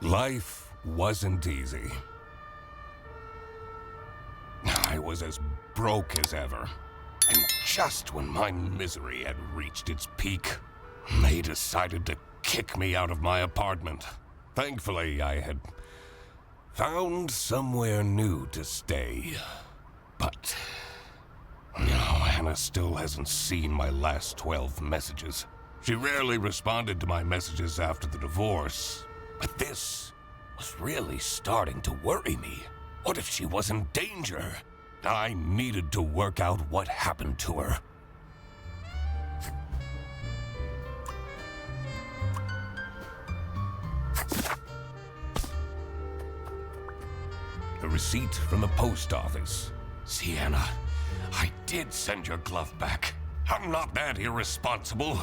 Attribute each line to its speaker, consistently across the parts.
Speaker 1: Life wasn't easy. I was as broke as ever. And just when my misery had reached its peak, they decided to kick me out of my apartment. Thankfully, I had found somewhere new to stay. But Hannah still hasn't seen my last 12 messages. She rarely responded to my messages after the divorce. But this was really starting to worry me. What if she was in danger? I needed to work out what happened to her. A receipt from the post office. Sienna, I did send your glove back. I'm not that irresponsible.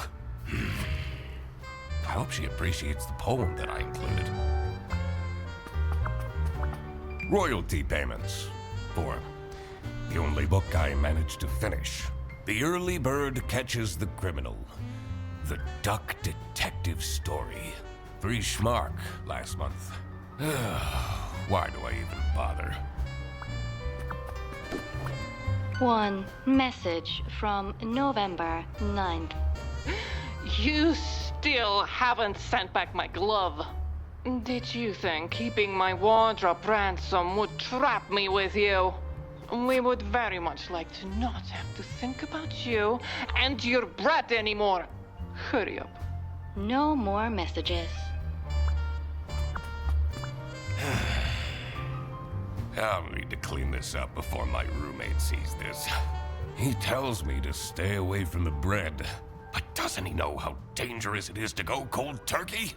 Speaker 1: I hope she appreciates the poem that I included. Royalty payments for the only book I managed to finish. The Early Bird Catches the Criminal. The Duck Detective Story. 3 schmark last month. Why do I even bother?
Speaker 2: One message from November 9th.
Speaker 3: You still haven't sent back my glove. Did you think keeping my wardrobe ransom would trap me with you? We would very much like to not have to think about you and your brat anymore. Hurry up.
Speaker 2: No more messages.
Speaker 1: I'll need to clean this up before my roommate sees this. He tells me to stay away from the bread, but doesn't he know how dangerous it is to go cold turkey?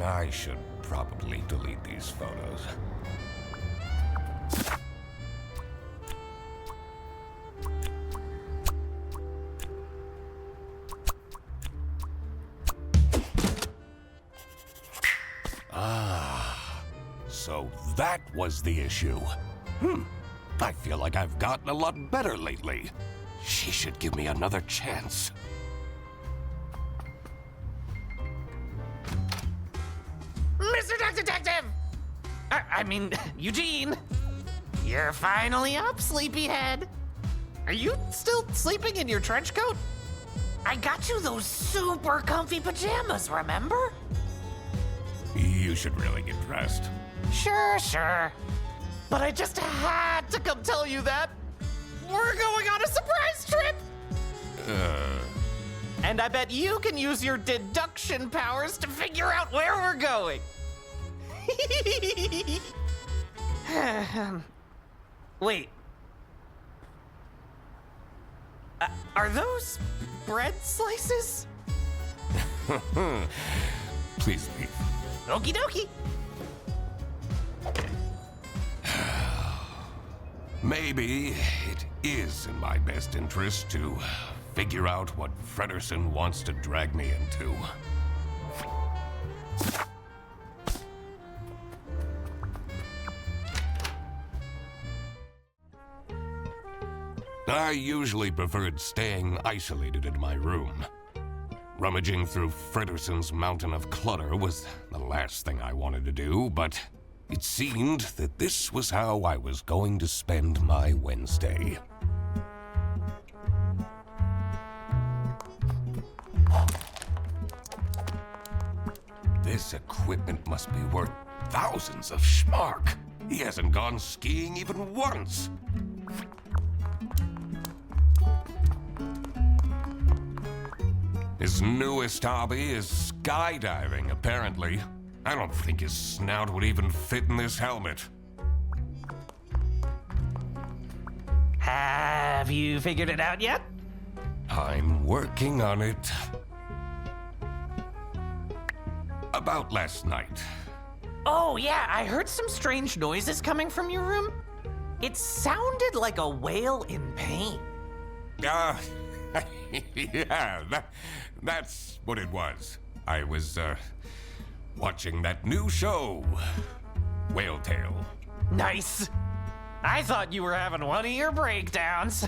Speaker 1: I should probably delete these photos. So that was the issue. I feel like I've gotten a lot better lately. She should give me another chance.
Speaker 4: Mr. Duck Detective! I mean, Eugene! You're finally up, sleepyhead. Are you still sleeping in your trench coat? I got you those super comfy pajamas, remember?
Speaker 1: You should really get dressed.
Speaker 4: Sure. But I just had to come tell you that we're going on a surprise trip! And I bet you can use your deduction powers to figure out where we're going. Wait. Are those bread slices?
Speaker 1: Please leave.
Speaker 4: Okie dokie.
Speaker 1: Maybe it is in my best interest to figure out what Fredersen wants to drag me into. I usually preferred staying isolated in my room. Rummaging through Fredersen's mountain of clutter was the last thing I wanted to do, but it seemed that this was how I was going to spend my Wednesday. This equipment must be worth thousands of schmark. He hasn't gone skiing even once. His newest hobby is skydiving, apparently. I don't think his snout would even fit in this helmet.
Speaker 4: Have you figured it out yet?
Speaker 1: I'm working on it. About last night.
Speaker 4: Oh, yeah, I heard some strange noises coming from your room. It sounded like a whale in pain.
Speaker 1: Yeah, that's what it was. I was, watching that new show, Whale Tale.
Speaker 4: Nice. I thought you were having one of your breakdowns.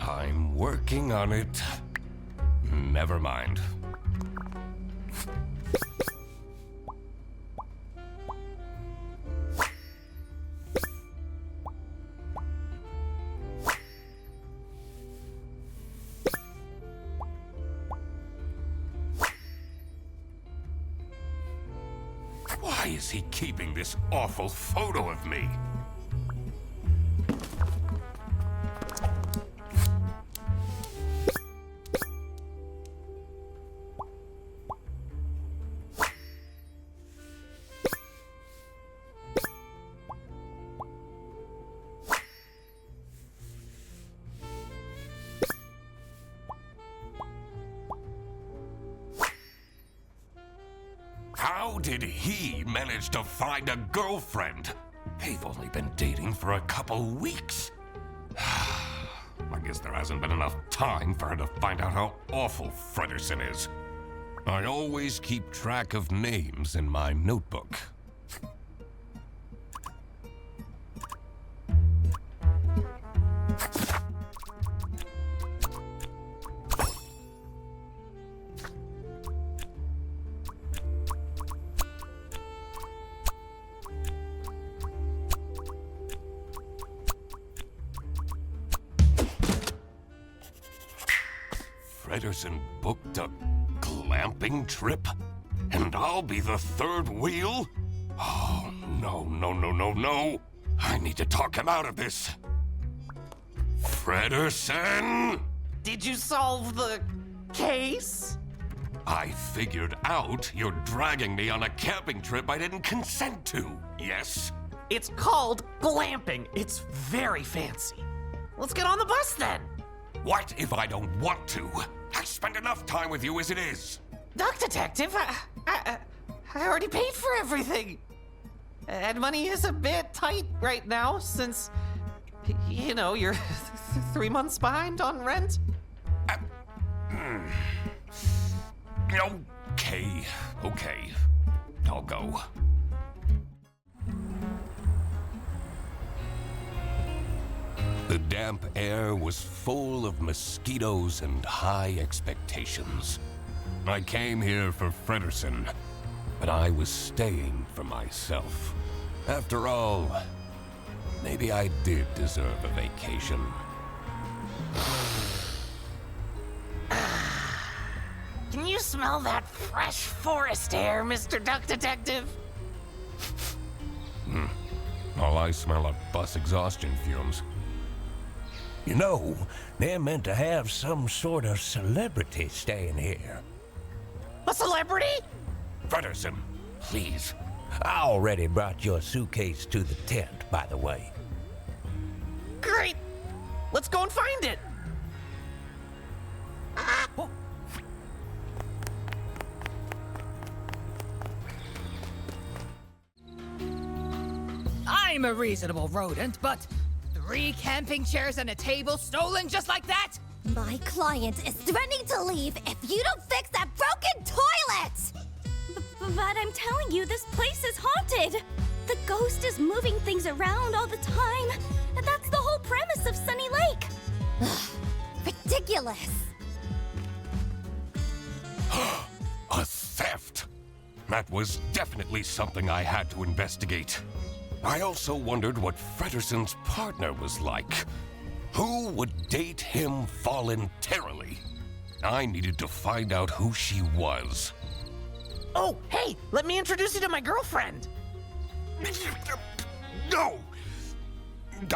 Speaker 1: I'm working on it. Never mind. Why is he keeping this awful photo of me? How did he manage to find a girlfriend? They've only been dating for a couple weeks. I guess there hasn't been enough time for her to find out how awful Fredersen is. I always keep track of names in my notebook. Fredersen booked a glamping trip? And I'll be the third wheel? Oh, no. I need to talk him out of this. Fredersen?
Speaker 4: Did you solve the case?
Speaker 1: I figured out you're dragging me on a camping trip I didn't consent to, yes?
Speaker 4: It's called glamping. It's very fancy. Let's get on the bus then.
Speaker 1: What if I don't want to? I spend enough time with you as it is.
Speaker 4: Duck Detective, I already paid for everything. And money is a bit tight right now since, you know, you're 3 months behind on rent.
Speaker 1: Okay. I'll go. The damp air was full of mosquitoes and high expectations. I came here for Fredersen, but I was staying for myself. After all, maybe I did deserve a vacation.
Speaker 4: Can you smell that fresh forest air, Mr. Duck Detective?
Speaker 1: All I smell are bus exhaustion fumes.
Speaker 5: You know, they're meant to have some sort of celebrity staying here.
Speaker 4: A celebrity?
Speaker 1: Fredersen, please.
Speaker 5: I already brought your suitcase to the tent, by the way.
Speaker 4: Great! Let's go and find it!
Speaker 6: I'm a reasonable rodent, but 3 camping chairs and a table stolen just like that?
Speaker 7: My client is threatening to leave if you don't fix that broken toilet! But I'm telling you, this place is haunted! The ghost is moving things around all the time, and that's the whole premise of Sunny Lake! Ridiculous!
Speaker 1: A theft! That was definitely something I had to investigate. I also wondered what Fredersen's partner was like. Who would date him voluntarily? I needed to find out who she was.
Speaker 4: Oh, hey, let me introduce you to my girlfriend.
Speaker 1: No!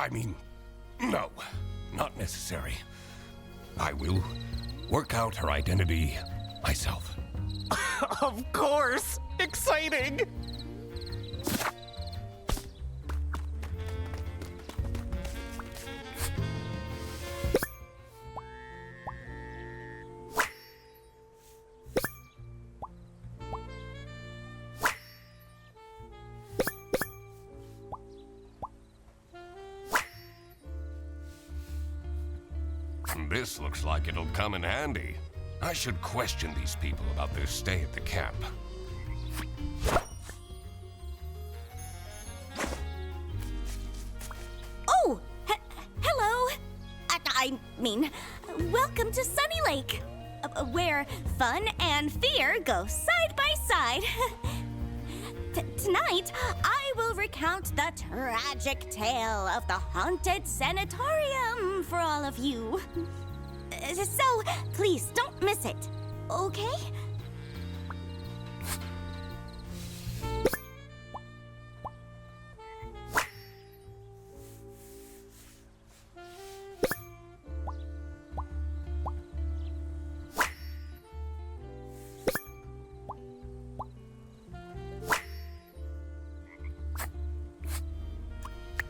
Speaker 1: I mean, no, not necessary. I will work out her identity myself.
Speaker 4: Of course! Exciting!
Speaker 1: And this looks like it'll come in handy. I should question these people about their stay at the camp.
Speaker 7: Oh, hello. I mean, welcome to Sunny Lake, where fun and fear go side by side. Tonight, I will recount the tragic tale of the haunted sanatorium for all of you. So, please don't miss it, okay?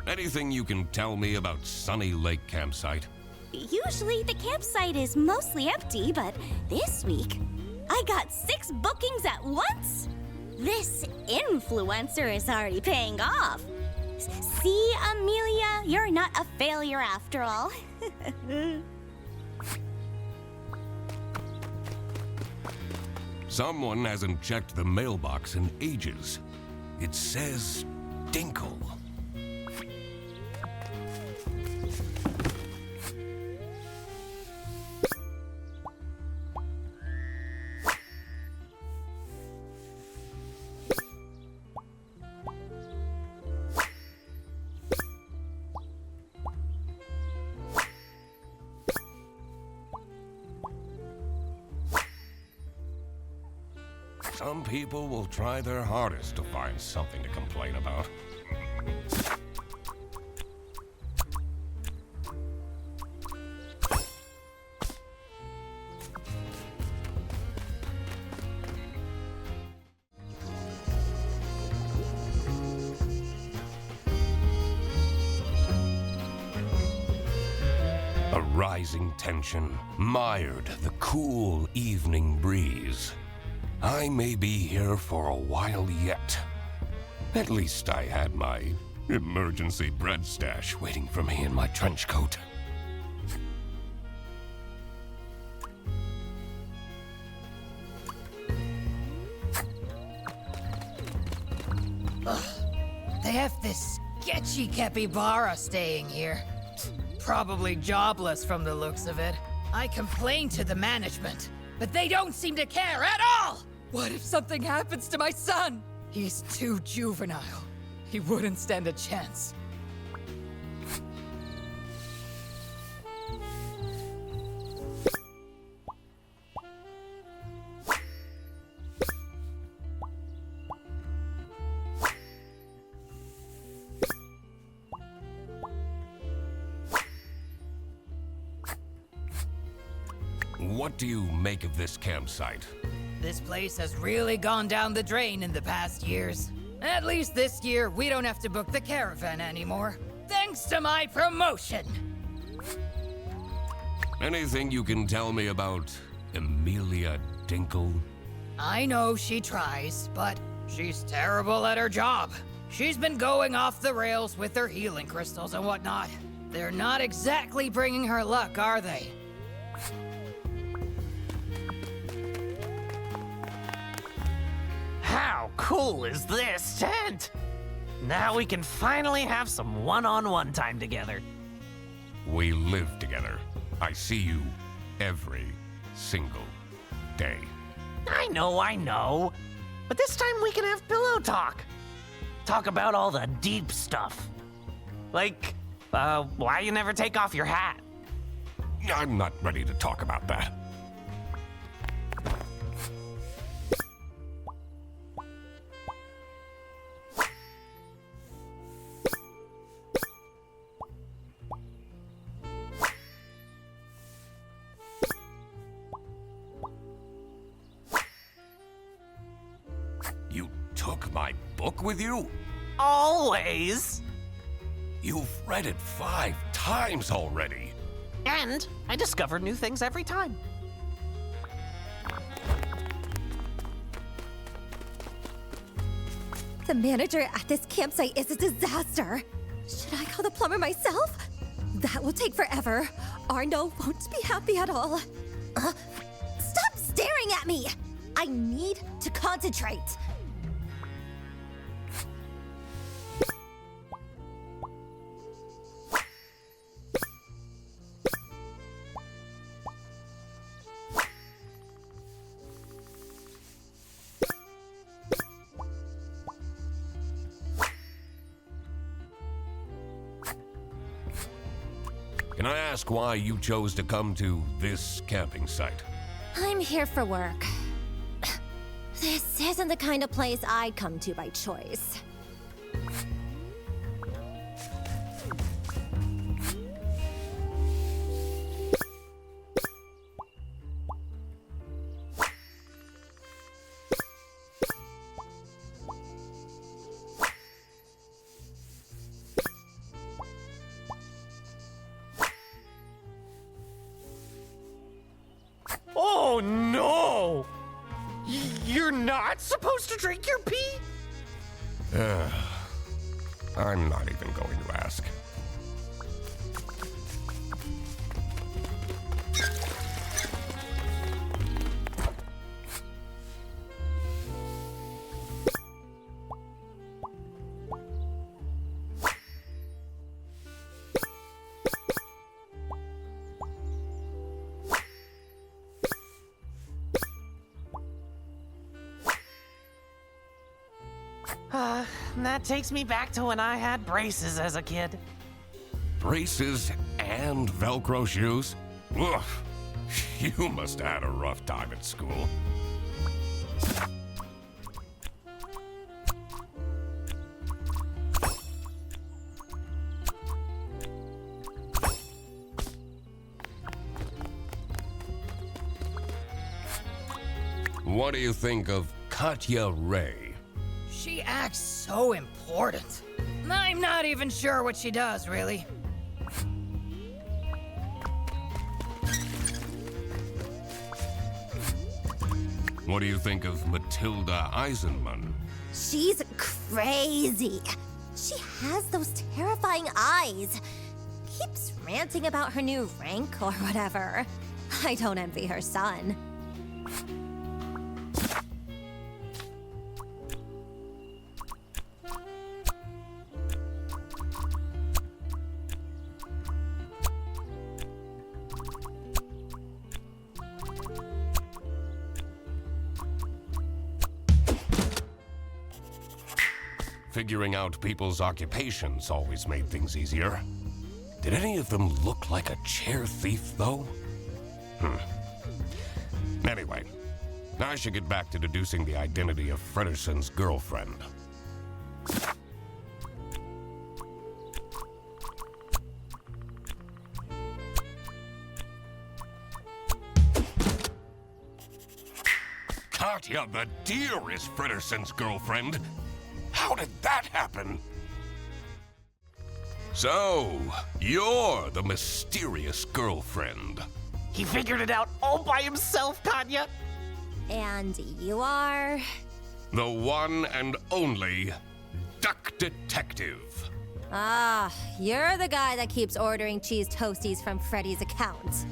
Speaker 1: Anything you can tell me about Sunny Lake Campsite?
Speaker 7: Usually the campsite is mostly empty, but this week, I got 6 bookings at once. This influencer is already paying off. See, Amelia, you're not a failure after all.
Speaker 1: Someone hasn't checked the mailbox in ages. It says Dinkle. Some people will try their hardest to find something to complain about. A rising tension mired the cool evening breeze. I may be here for a while yet. At least I had my emergency bread stash waiting for me in my trench coat.
Speaker 6: They have this sketchy capybara staying here. Probably jobless from the looks of it. I complained to the management, but they don't seem to care at all! What if something happens to my son? He's too juvenile. He wouldn't stand a chance.
Speaker 1: What do you make of this campsite?
Speaker 6: This place has really gone down the drain in the past years. At least this year, we don't have to book the caravan anymore. Thanks to my promotion!
Speaker 1: Anything you can tell me about Amelia Dinkle?
Speaker 6: I know she tries, but she's terrible at her job. She's been going off the rails with her healing crystals and whatnot. They're not exactly bringing her luck, are they?
Speaker 4: How cool is this tent? Now we can finally have some one-on-one time together.
Speaker 1: We live together. I see you every single day.
Speaker 4: I know. But this time we can have pillow talk. Talk about all the deep stuff. Like, why you never take off your hat?
Speaker 1: I'm not ready to talk about that. You took my book with you?
Speaker 4: Always.
Speaker 1: You've read it 5 times already.
Speaker 4: And I discover new things every time.
Speaker 7: The manager at this campsite is a disaster. Should I call the plumber myself? That will take forever. Arno won't be happy at all. Stop staring at me! I need to concentrate.
Speaker 1: Can I ask why you chose to come to this camping site?
Speaker 7: I'm here for work. This isn't the kind of place I'd come to by choice.
Speaker 4: Oh no! You're not supposed to drink your pee?
Speaker 1: I'm not even going to ask.
Speaker 4: That takes me back to when I had braces as a kid.
Speaker 1: Braces and Velcro shoes? Ugh. You must have had a rough time at school. What do you think of Katya Ray?
Speaker 6: She acts so important. I'm not even sure what she does, really.
Speaker 1: What do you think of Matilda Eisenman?
Speaker 7: She's crazy. She has those terrifying eyes. Keeps ranting about her new rank or whatever. I don't envy her son.
Speaker 1: Figuring out people's occupations always made things easier. Did any of them look like a chair thief, though? Anyway, I should get back to deducing the identity of Frederson's girlfriend. Katya the deer is Frederson's girlfriend. How did that happen? So, you're the mysterious girlfriend.
Speaker 4: He figured it out all by himself, Katya.
Speaker 7: And you are?
Speaker 1: The one and only Duck Detective.
Speaker 7: Ah, you're the guy that keeps ordering cheese toasties from Freddy's account.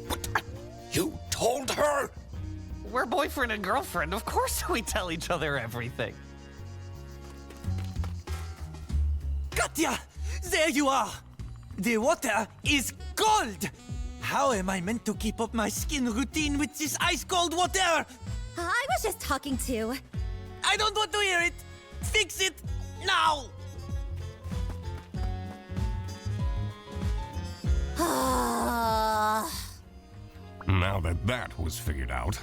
Speaker 1: What? You told her?
Speaker 4: We're boyfriend and girlfriend. Of course we tell each other everything.
Speaker 8: Katya! There you are! The water is cold! How am I meant to keep up my skin routine with this ice-cold water?
Speaker 7: I was just talking to...
Speaker 8: I don't want to hear it! Fix it now!
Speaker 1: Now that that was figured out,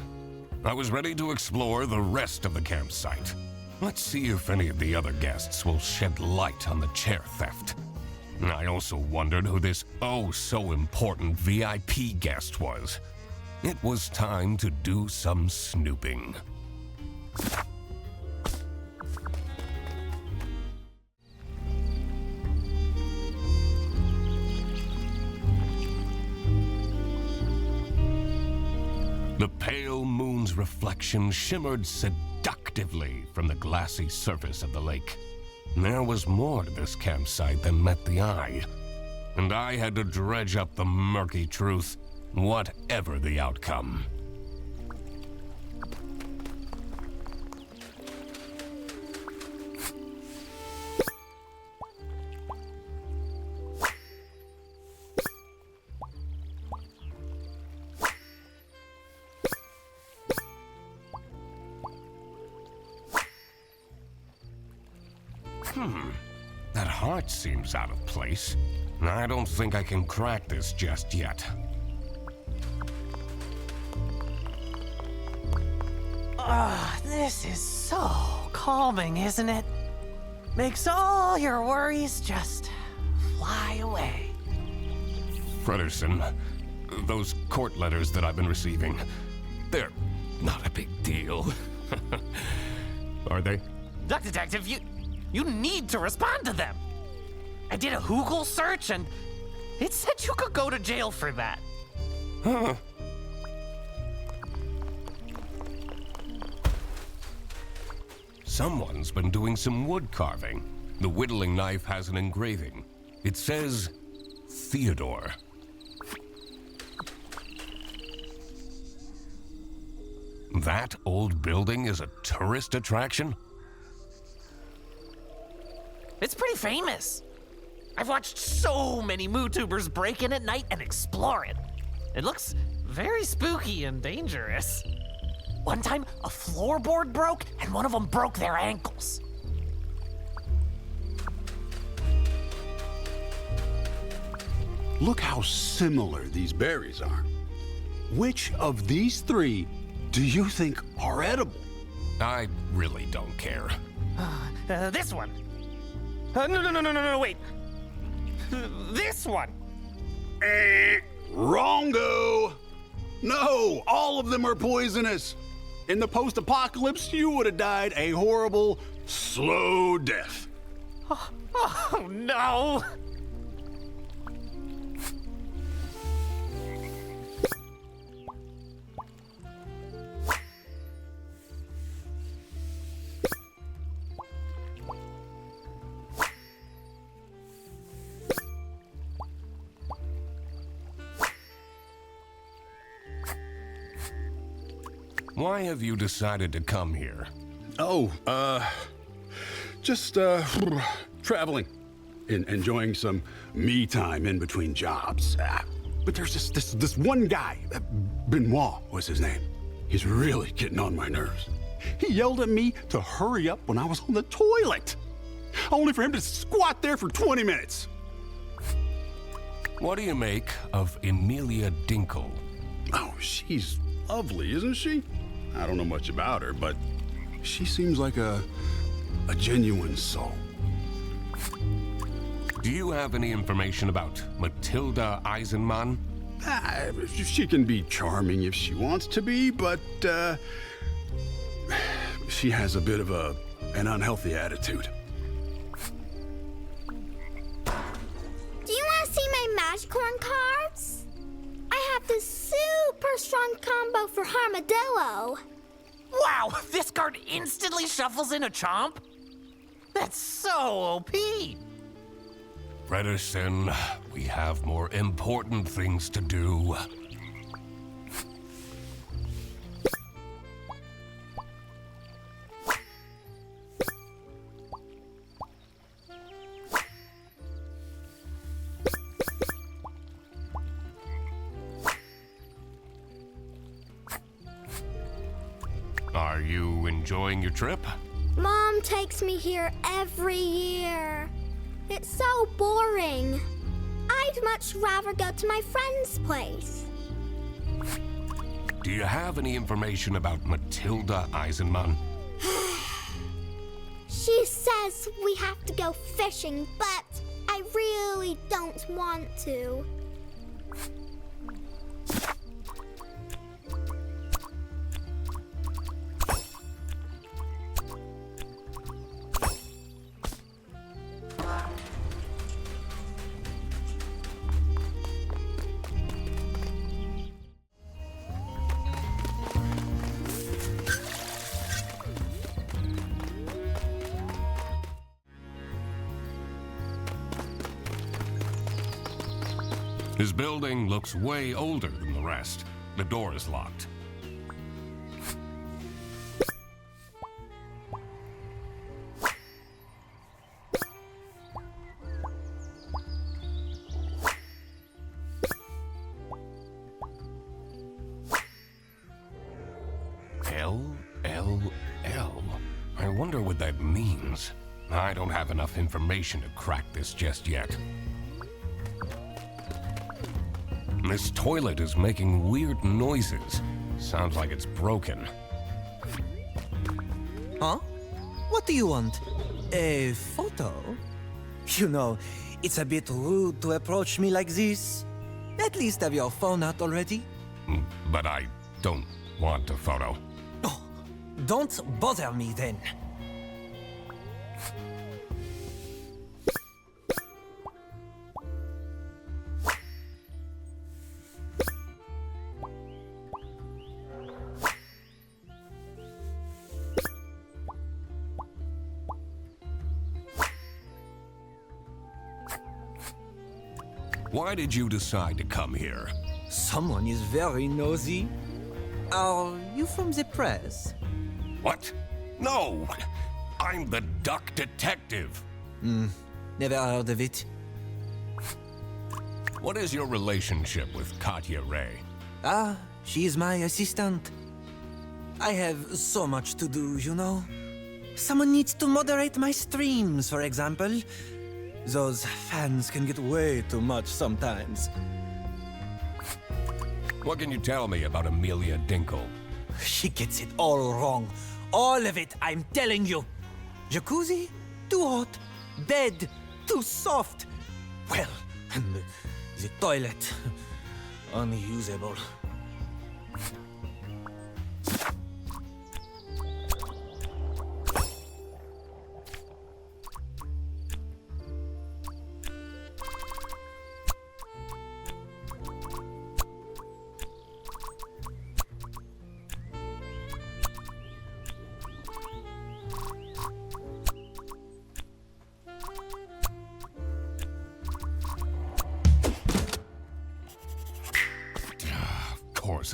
Speaker 1: I was ready to explore the rest of the campsite. Let's see if any of the other guests will shed light on the chair theft. I also wondered who this oh-so-important VIP guest was. It was time to do some snooping. The pale moon's reflection shimmered seductively from the glassy surface of the lake. There was more to this campsite than met the eye. and I had to dredge up the murky truth, whatever the outcome. That heart seems out of place. I don't think I can crack this just yet.
Speaker 4: This is so calming, isn't it? Makes all your worries just fly away.
Speaker 1: Frederson, those court letters that I've been receiving, they're not a big deal. Are they?
Speaker 4: Duck Detective, you need to respond to them. I did a Google search and it said you could go to jail for that.
Speaker 1: Huh. Someone's been doing some wood carving. The whittling knife has an engraving. It says, Theodore. That old building is a tourist attraction?
Speaker 4: It's pretty famous. I've watched so many MooTubers break in at night and explore it. It looks very spooky and dangerous. One time, a floorboard broke and one of them broke their ankles.
Speaker 9: Look how similar these berries are. Which of these three do you think are edible?
Speaker 1: I really don't care.
Speaker 4: This one. No, wait. This one.
Speaker 9: Wrongo! No, all of them are poisonous. In the post-apocalypse, you would have died a horrible, slow death.
Speaker 4: Oh no!
Speaker 1: Why have you decided to come here?
Speaker 9: Oh, just traveling. Enjoying some me time in between jobs. But there's this one guy, Benoit was his name. He's really getting on my nerves. He yelled at me to hurry up when I was on the toilet, only for him to squat there for 20 minutes.
Speaker 1: What do you make of Emilia Dinkle?
Speaker 9: Oh, she's lovely, isn't she? I don't know much about her, but she seems like a genuine soul.
Speaker 1: Do you have any information about Matilda Eisenman?
Speaker 9: She can be charming if she wants to be, but she has a bit of an unhealthy attitude.
Speaker 7: Do you want to see my Magicorn cards? I have this super strong combo for Armadillo.
Speaker 4: Wow, this card instantly shuffles in a chomp? That's so OP.
Speaker 1: Frederson, we have more important things to do. Are you enjoying your trip?
Speaker 7: Mom takes me here every year. It's so boring. I'd much rather go to my friend's place.
Speaker 1: Do you have any information about Matilda Eisenman?
Speaker 7: She says we have to go fishing, but I really don't want to.
Speaker 1: His building looks way older than the rest. The door is locked. L. I wonder what that means. I don't have enough information to crack this just yet. This toilet is making weird noises. Sounds like it's broken.
Speaker 8: Huh? What do you want? A photo? You know, it's a bit rude to approach me like this. At least have your phone out already.
Speaker 1: But I don't want a photo.
Speaker 8: Oh, don't bother me then.
Speaker 1: Why did you decide to come here?
Speaker 8: Someone is very nosy. Are you from the press?
Speaker 1: What? No! I'm the duck detective.
Speaker 8: Never heard of it.
Speaker 1: What is your relationship with Katya Ray?
Speaker 8: Ah, she is my assistant. I have so much to do, you know. Someone needs to moderate my streams, for example. Those fans can get way too much sometimes.
Speaker 1: What can you tell me about Amelia Dinkle?
Speaker 8: She gets it all wrong. All of it, I'm telling you. Jacuzzi? Too hot. Bed? Too soft. Well, and the toilet? Unusable.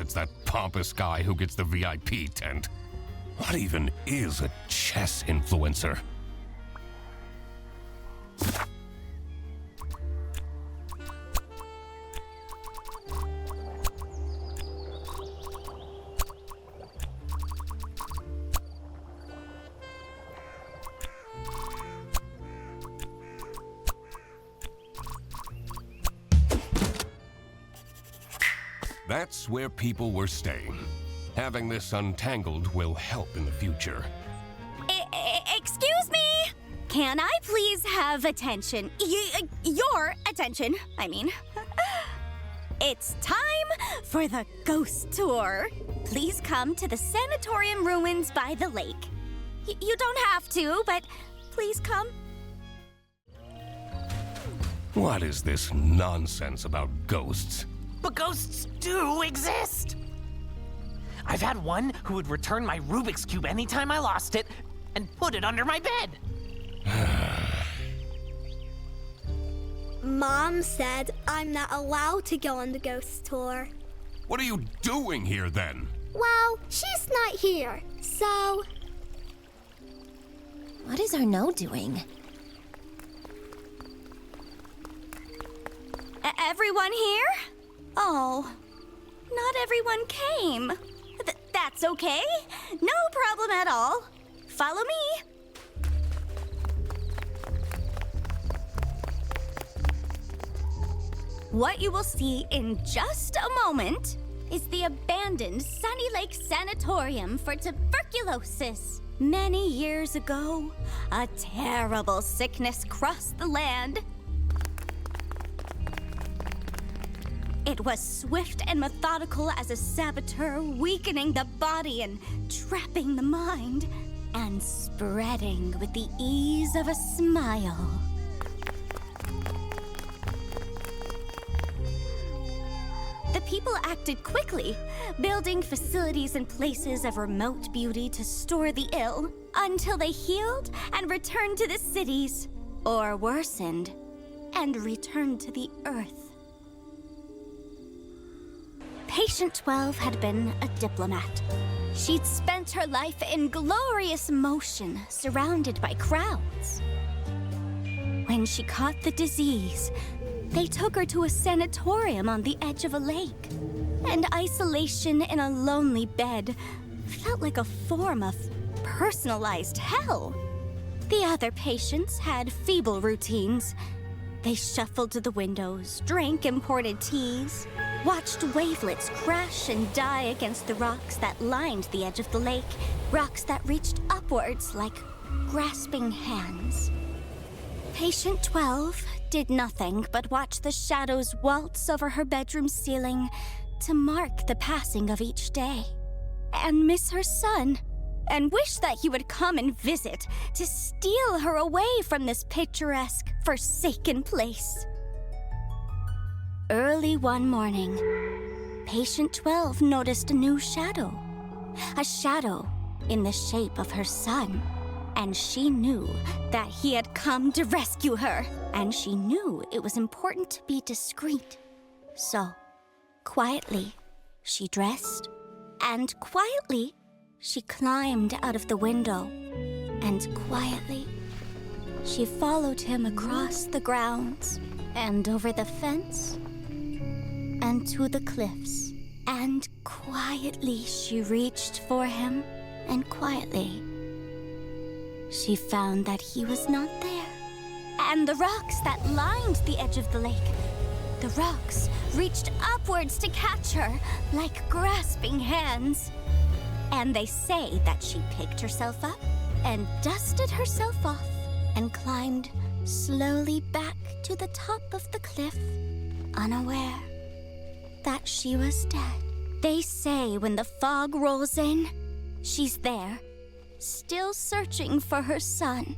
Speaker 1: It's that pompous guy who gets the VIP tent. What even is a chess influencer? That's where people were staying. Having this untangled will help in the future.
Speaker 7: Excuse me? Can I please have attention? Your attention, I mean. It's time for the ghost tour. Please come to the Sanatorium ruins by the lake. You don't have to, but please come.
Speaker 1: What is this nonsense about ghosts?
Speaker 4: But ghosts do exist! I've had one who would return my Rubik's Cube anytime I lost it and put it under my bed.
Speaker 10: Mom said I'm not allowed to go on the ghost tour.
Speaker 1: What are you doing here then?
Speaker 10: Well, she's not here, so...
Speaker 7: What is Arnaud doing? Everyone here? Oh, not everyone came. That's okay. No problem at all. Follow me. What you will see in just a moment is the abandoned Sunny Lake Sanatorium for tuberculosis. Many years ago, a terrible sickness crossed the land. It was swift and methodical as a saboteur, weakening the body and trapping the mind, and spreading with the ease of a smile. The people acted quickly, building facilities and places of remote beauty to store the ill, until they healed and returned to the cities, or worsened and returned to the earth. Patient 12 had been a diplomat. She'd spent her life in glorious motion, surrounded by crowds. When she caught the disease, they took her to a sanatorium on the edge of a lake. And isolation in a lonely bed felt like a form of personalized hell. The other patients had feeble routines. They shuffled to the windows, drank imported teas, watched wavelets crash and die against the rocks that lined the edge of the lake, rocks that reached upwards like grasping hands. Patient 12 did nothing but watch the shadows waltz over her bedroom ceiling to mark the passing of each day, and miss her son, and wish that he would come and visit to steal her away from this picturesque, forsaken place. Early one morning, Patient 12 noticed a new shadow. A shadow in the shape of her son. And she knew that he had come to rescue her. And she knew it was important to be discreet. So, quietly, she dressed. And quietly, she climbed out of the window. And quietly, she followed him across the grounds. And over the fence. And to the cliffs. And quietly she reached for him, and quietly she found that he was not there. And the rocks that lined the edge of the lake, the rocks reached upwards to catch her like grasping hands. And they say that she picked herself up and dusted herself off and climbed slowly back to the top of the cliff, unaware that she was dead. They say when the fog rolls in, she's there, still searching for her son.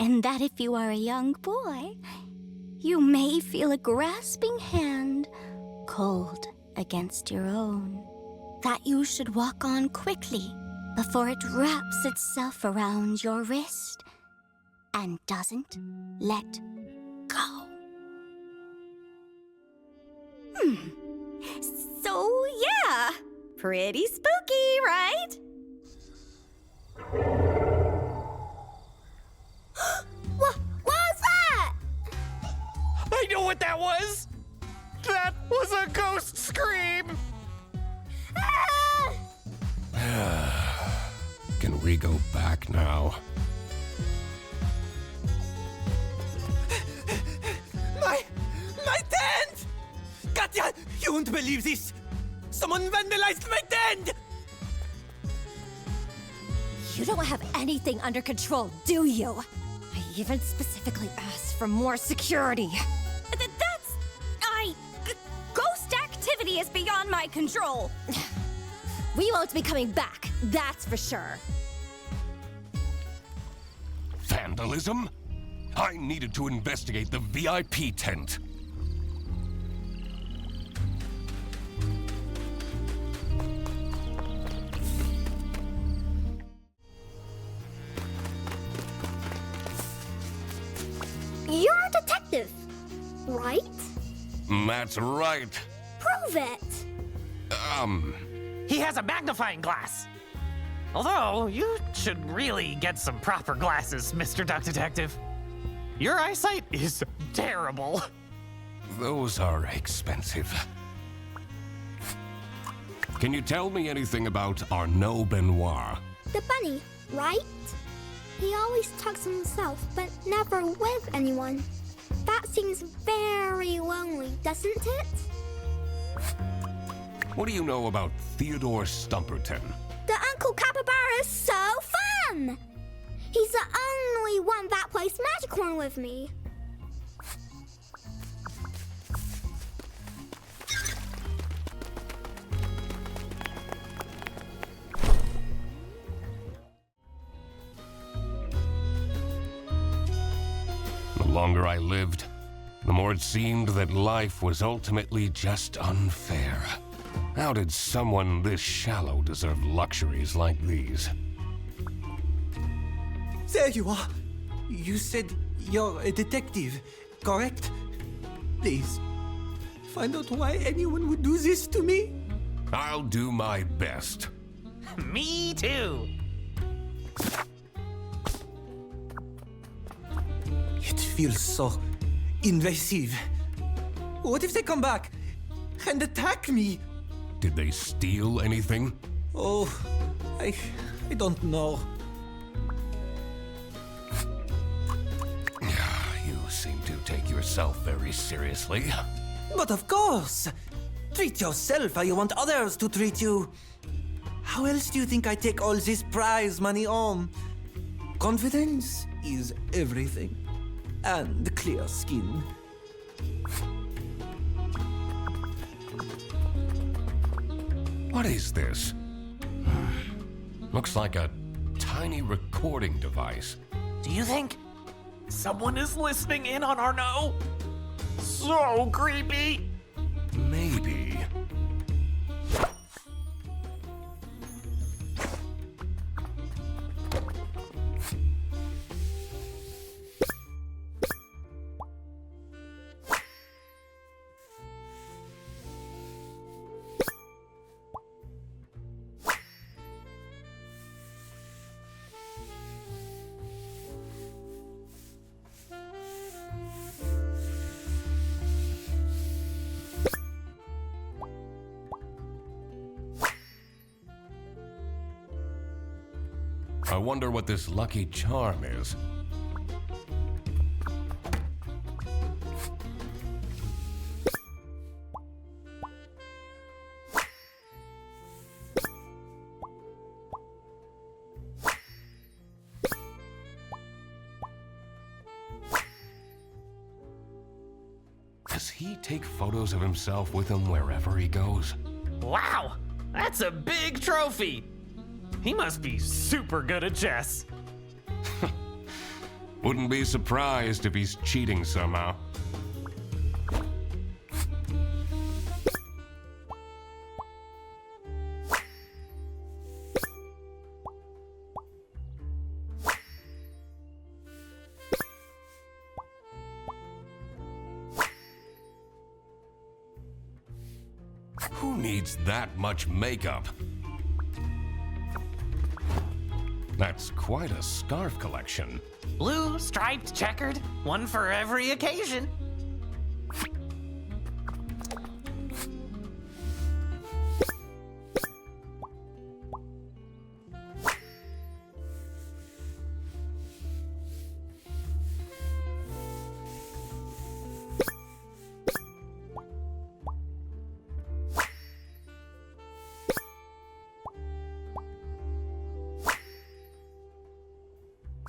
Speaker 7: And that if you are a young boy, you may feel a grasping hand cold against your own. That you should walk on quickly before it wraps itself around your wrist and doesn't let go. So, yeah. Pretty spooky, right?
Speaker 10: What was that?
Speaker 4: I know what that was! That was a ghost scream!
Speaker 10: Ah!
Speaker 1: Can we go back now?
Speaker 8: My tent! Katya, you won't believe this! Someone vandalized my tent!
Speaker 11: You don't have anything under control, do you? I even specifically asked for more security.
Speaker 7: Ghost activity is beyond my control.
Speaker 11: We won't be coming back, that's for sure.
Speaker 1: Vandalism? I needed to investigate the VIP tent.
Speaker 10: You're a detective, right?
Speaker 1: That's right.
Speaker 10: Prove it.
Speaker 4: He has a magnifying glass. Although, you should really get some proper glasses, Mr. Duck Detective. Your eyesight is terrible.
Speaker 1: Those are expensive. Can you tell me anything about Arnaud Benoit?
Speaker 10: The bunny, right? He always talks to himself, but never with anyone. That seems very lonely, doesn't it?
Speaker 1: What do you know about Theodore Stumperton?
Speaker 10: The Uncle Capybara is so fun! He's the only one that plays Magicorn with me.
Speaker 1: The longer I lived, the more it seemed that life was ultimately just unfair. How did someone this shallow deserve luxuries like these?
Speaker 8: There you are. You said you're a detective, correct? Please, find out why anyone would do this to me?
Speaker 1: I'll do my best.
Speaker 4: Me too.
Speaker 8: It feels so invasive. What if they come back and attack me?
Speaker 1: Did they steal anything?
Speaker 8: Oh, I don't know.
Speaker 1: You seem to take yourself very seriously.
Speaker 8: But of course! Treat yourself how you want others to treat you. How else do you think I take all this prize money home? Confidence is everything. And clear skin.
Speaker 1: What is this? Looks like a tiny recording device.
Speaker 4: Do you think someone is listening in on our no? So creepy.
Speaker 1: Maybe. I wonder what this lucky charm is. Does he take photos of himself with him wherever he goes?
Speaker 4: Wow, that's a big trophy. He must be super good at chess.
Speaker 1: Wouldn't be surprised if he's cheating somehow. Who needs that much makeup? That's quite a scarf collection.
Speaker 4: Blue, striped, checkered, one for every occasion.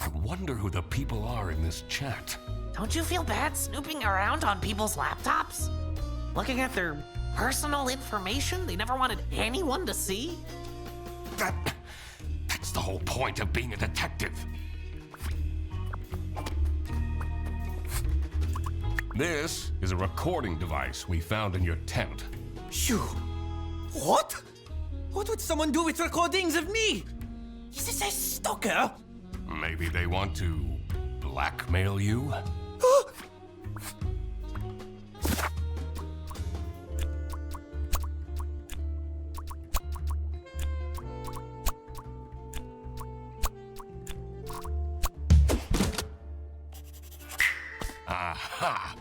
Speaker 1: I wonder who the people are in this chat.
Speaker 4: Don't you feel bad snooping around on people's laptops? Looking at their personal information they never wanted anyone to see?
Speaker 1: That's the whole point of being a detective. This is a recording device we found in your tent.
Speaker 8: Phew. What? What would someone do with recordings of me? Is this a stalker?
Speaker 1: Maybe they want to blackmail you? Aha!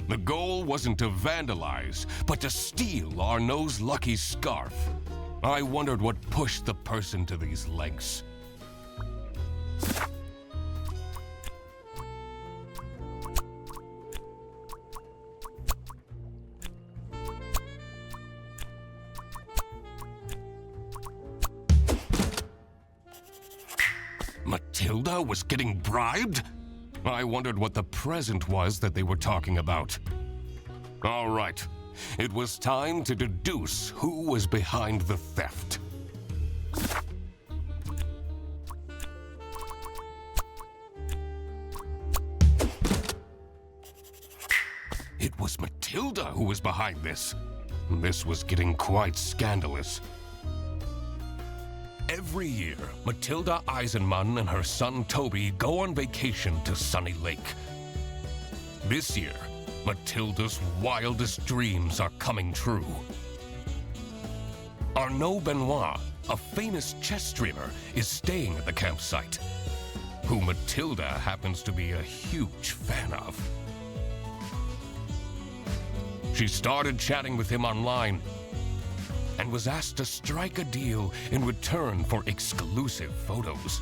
Speaker 1: The goal wasn't to vandalize, but to steal Arnaud's lucky scarf. I wondered what pushed the person to these lengths. Matilda was getting bribed? I wondered what the present was that they were talking about. All right, it was time to deduce who was behind the theft. It was Matilda who was behind this. This was getting quite scandalous. Every year, Matilda Eisenman and her son Tobi go on vacation to Sunny Lake. This year, Matilda's wildest dreams are coming true. Arnaud Benoit, a famous chess streamer, is staying at the campsite, who Matilda happens to be a huge fan of. She started chatting with him online and was asked to strike a deal in return for exclusive photos.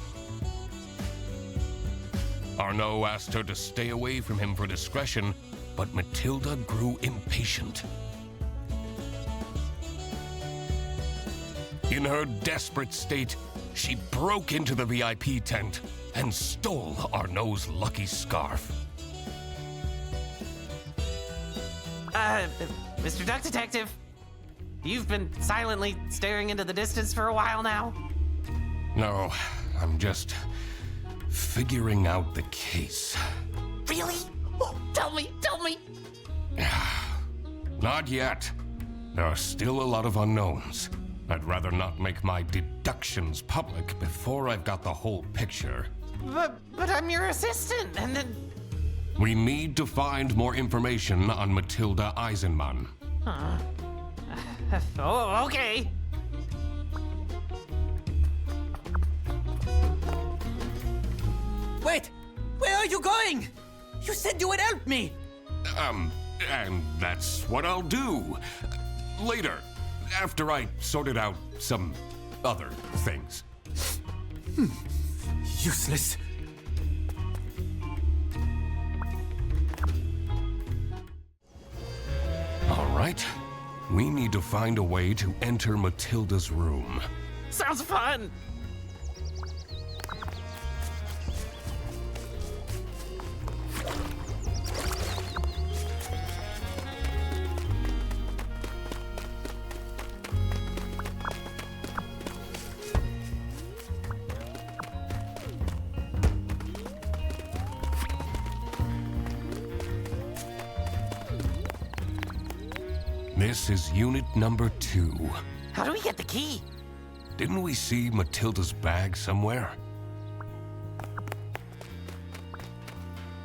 Speaker 1: Arnaud asked her to stay away from him for discretion, but Matilda grew impatient. In her desperate state, she broke into the VIP tent and stole Arnaud's lucky scarf.
Speaker 4: Mr. Duck Detective, you've been silently staring into the distance for a while now?
Speaker 1: No, I'm just figuring out the case.
Speaker 4: Really? Oh, tell me!
Speaker 1: Not yet. There are still a lot of unknowns. I'd rather not make my deductions public before I've got the whole picture.
Speaker 4: But I'm your assistant, and then...
Speaker 1: We need to find more information on Matilda Eisenman.
Speaker 4: Huh. Oh, okay.
Speaker 8: Wait! Where are you going? You said you would help me!
Speaker 1: And that's what I'll do. Later, after I sorted out some other things.
Speaker 8: Useless.
Speaker 1: All right. We need to find a way to enter Matilda's room.
Speaker 4: Sounds fun!
Speaker 1: This is unit number 2.
Speaker 4: How do we get the key?
Speaker 1: Didn't we see Matilda's bag somewhere?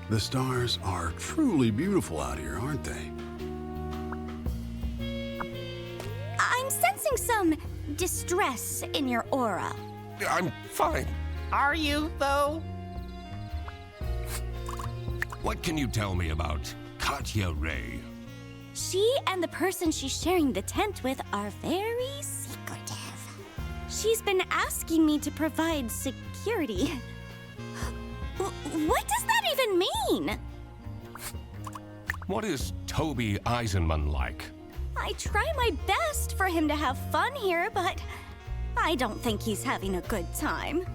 Speaker 9: The stars are truly beautiful out here, aren't they?
Speaker 7: I'm sensing some distress in your aura.
Speaker 1: I'm fine.
Speaker 4: Are you, though?
Speaker 1: What can you tell me about Katya Ray?
Speaker 7: She and the person she's sharing the tent with are very secretive. She's been asking me to provide security. What does that even mean?
Speaker 1: What is Tobi Eisenman like?
Speaker 7: I try my best for him to have fun here, but I don't think he's having a good time.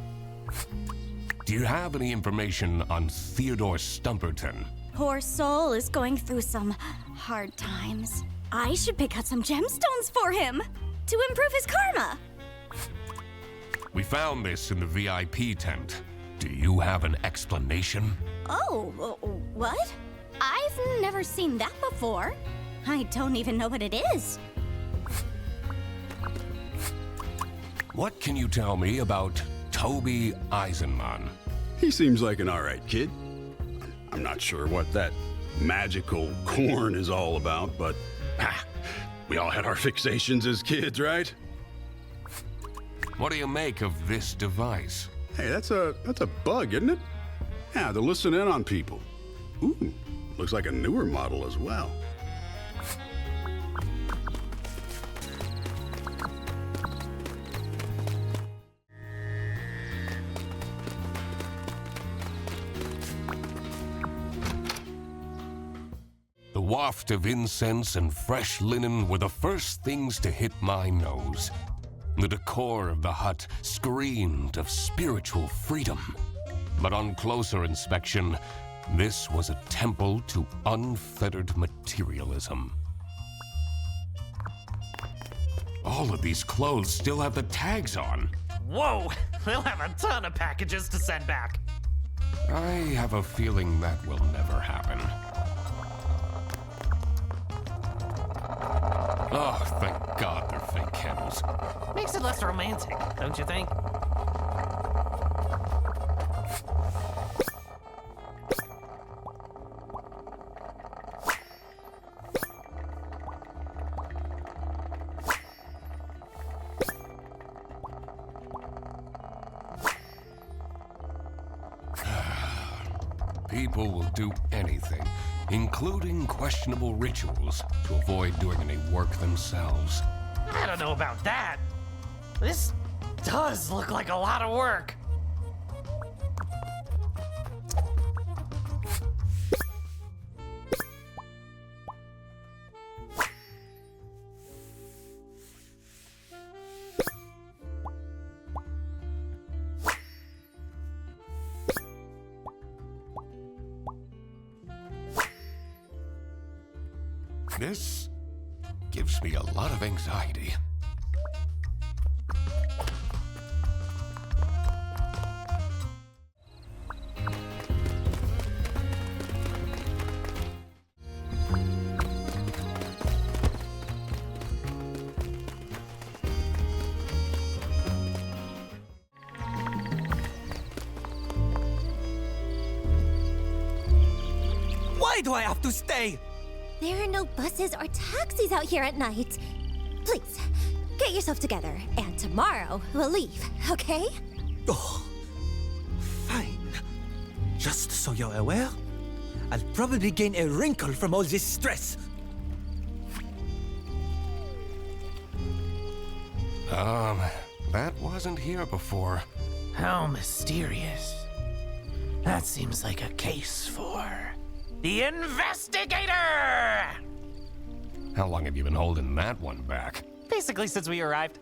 Speaker 1: Do you have any information on Theodore Stumperton?
Speaker 7: Poor soul is going through some hard times. I should pick out some gemstones for him to improve his karma.
Speaker 1: We found this in the VIP tent. Do you have an explanation?
Speaker 7: Oh, what? I've never seen that before. I don't even know what it is.
Speaker 1: What can you tell me about Tobi Eisenman?
Speaker 9: He seems like an alright kid. I'm not sure what that magical corn is all about, but we all had our fixations as kids, right?
Speaker 1: What do you make of this device?
Speaker 9: Hey, that's a bug, isn't it? Yeah, to listen in on people. Ooh, looks like a newer model as well.
Speaker 1: The waft of incense and fresh linen were the first things to hit my nose. The decor of the hut screamed of spiritual freedom. But on closer inspection, this was a temple to unfettered materialism. All of these clothes still have the tags on.
Speaker 4: Whoa! We'll have a ton of packages to send back.
Speaker 1: I have a feeling that will never happen. Oh, thank God they're fake candles.
Speaker 4: Makes it less romantic, don't you think?
Speaker 1: People will do anything, including questionable rituals, to avoid doing any work themselves.
Speaker 4: I don't know about that. This does look like a lot of work.
Speaker 1: This gives me a lot of anxiety.
Speaker 8: Why do I have to stay?
Speaker 11: There are no buses or taxis out here at night. Please, get yourself together, and tomorrow we'll leave, okay?
Speaker 8: Oh, fine. Just so you're aware, I'll probably gain a wrinkle from all this stress.
Speaker 1: That wasn't here before.
Speaker 4: How mysterious. That seems like a case for the investigator!
Speaker 1: How long have you been holding that one back?
Speaker 4: Basically since we arrived.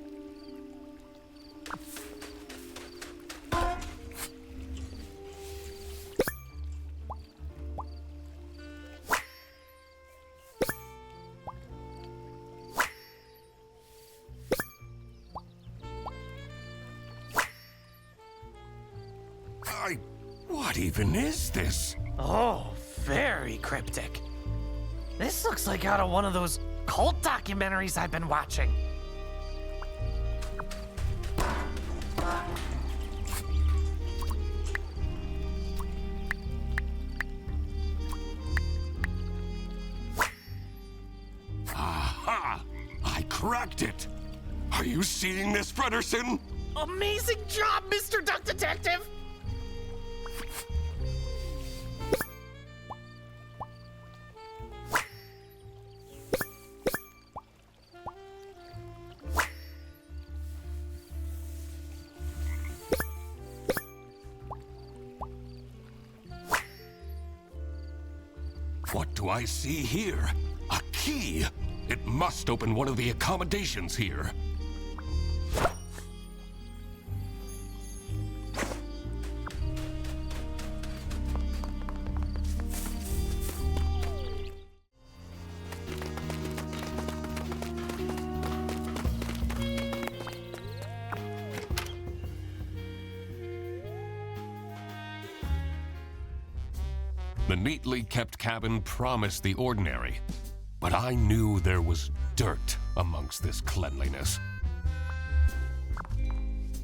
Speaker 1: What even is this?
Speaker 4: Oh, very cryptic. This looks like out of one of those cult documentaries I've been watching.
Speaker 1: Aha! I cracked it! Are you seeing this, Frederson?
Speaker 4: Amazing job, Mr. Duck Detective!
Speaker 1: What do I see here? A key! It must open one of the accommodations here. The neatly kept cabin promised the ordinary, but I knew there was dirt amongst this cleanliness.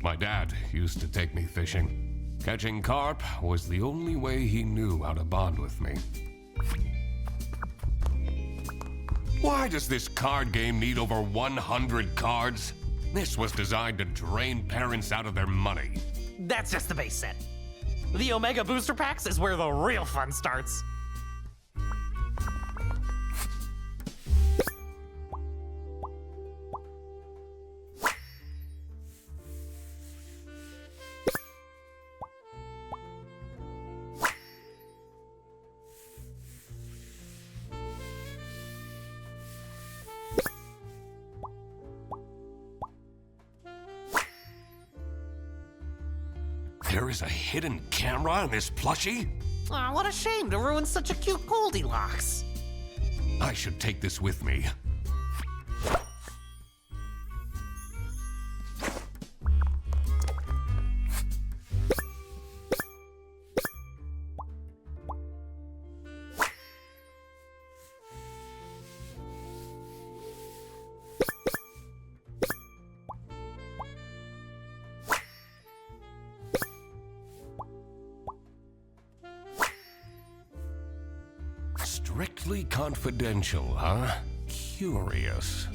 Speaker 1: My dad used to take me fishing. Catching carp was the only way he knew how to bond with me. Why does this card game need over 100 cards? This was designed to drain parents out of their money.
Speaker 4: That's just the base set. The Omega Booster Packs is where the real fun starts.
Speaker 1: There is a hidden camera in this plushie?
Speaker 4: Aw, what a shame to ruin such a cute Goldilocks.
Speaker 1: I should take this with me. Strictly confidential, huh? Curious.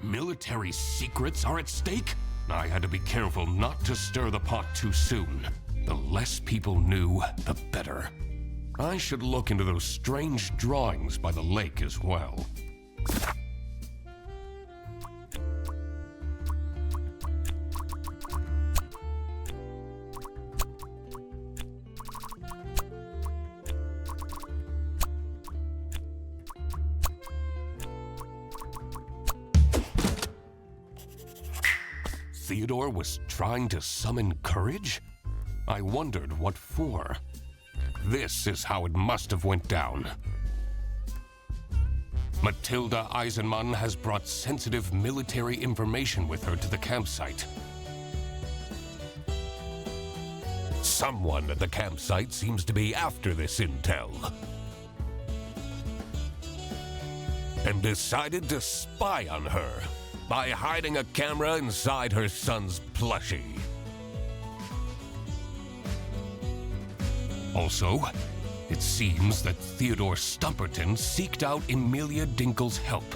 Speaker 1: Military secrets are at stake? I had to be careful not to stir the pot too soon. The less people knew, the better. I should look into those strange drawings by the lake as well. Theodore was trying to summon courage? I wondered what for. This is how it must have went down. Matilda Eisenmann has brought sensitive military information with her to the campsite. Someone at the campsite seems to be after this intel. And decided to spy on her by hiding a camera inside her son's plushie. Also, it seems that Theodore Stumperton seeked out Emilia Dinkle's help